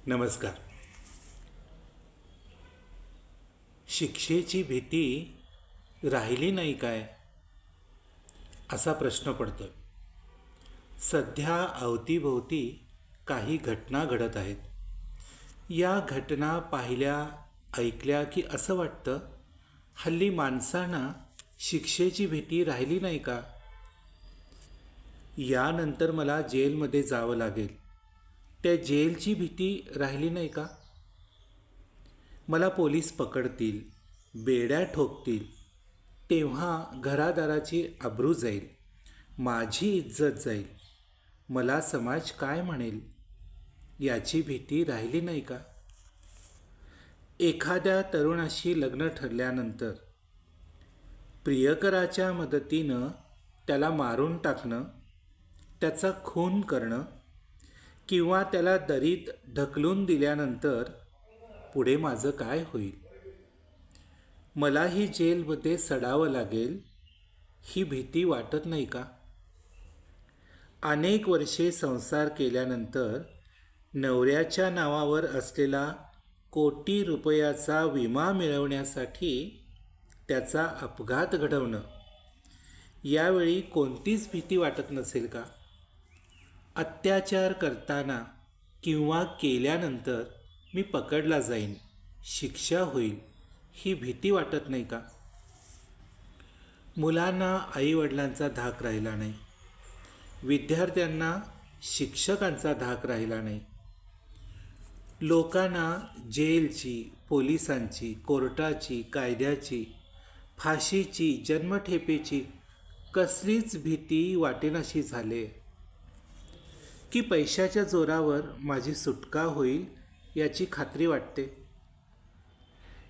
नमस्कार. शिक्षेची भीती राहिली नाही काय असा प्रश्न पडतोय. सध्या अवतीभोवती काही घटना घडत आहेत. या घटना पाहिल्या ऐकल्या की असं वाटतं हल्ली माणसांना शिक्षेची भीती राहिली नाही का. यानंतर मला जेलमध्ये जावं लागेल, त्या जेलची भीती राहिली नाही का. मला पोलीस पकडतील, बेड्या ठोकतील, तेव्हा घरादाराची अब्रू जाईल, माझी इज्जत जाईल, मला समाज काय म्हणेल याची भीती राहिली नाही का. एखाद्या तरुणाशी लग्न ठरल्यानंतर प्रियकराच्या मदतीनं त्याला मारून टाकणं, त्याचा खून करणं किंवा त्याला दरीत ढकलून दिल्यानंतर पुढे माझं काय होईल, मलाही जेलमध्ये सडावं लागेल ही भीती वाटत नाही का. अनेक वर्षे संसार केल्यानंतर नवऱ्याच्या नावावर असलेला कोटी रुपयाचा विमा मिळवण्यासाठी त्याचा अपघात घडवणं, यावेळी कोणतीच भीती वाटत नसेल का. अत्याचार करताना किंवा केल्यानंतर मी पकडला जाईन, शिक्षा होईल ही भीती वाटत नाही का. मुलांना आईवडिलांचा धाक राहिला नाही, विद्यार्थ्यांना शिक्षकांचा धाक राहिला नाही, लोकांना जेलची, पोलिसांची, कोर्टाची, कायद्याची, फाशीची, जन्मठेपेची कसलीच भीती वाटेनाशी झाले की पैशाच्या जोरावर माझी सुटका होईल याची खात्री वाटते,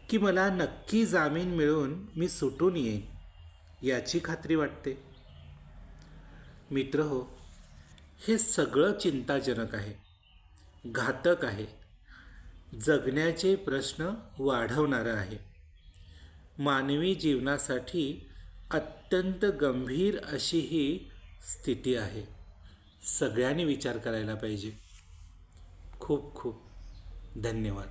की मला नक्की जामीन मिळून मी सुटून येईन याची खात्री वाटते. मित्रहो, हे सगळं चिंताजनक आहे, घातक आहे, जगण्याचे प्रश्न वाढवणारं आहे, मानवी जीवनासाठी अत्यंत गंभीर अशी ही स्थिती आहे. सगळ्यांनी विचार करायला पाहिजे. खूप खूप धन्यवाद.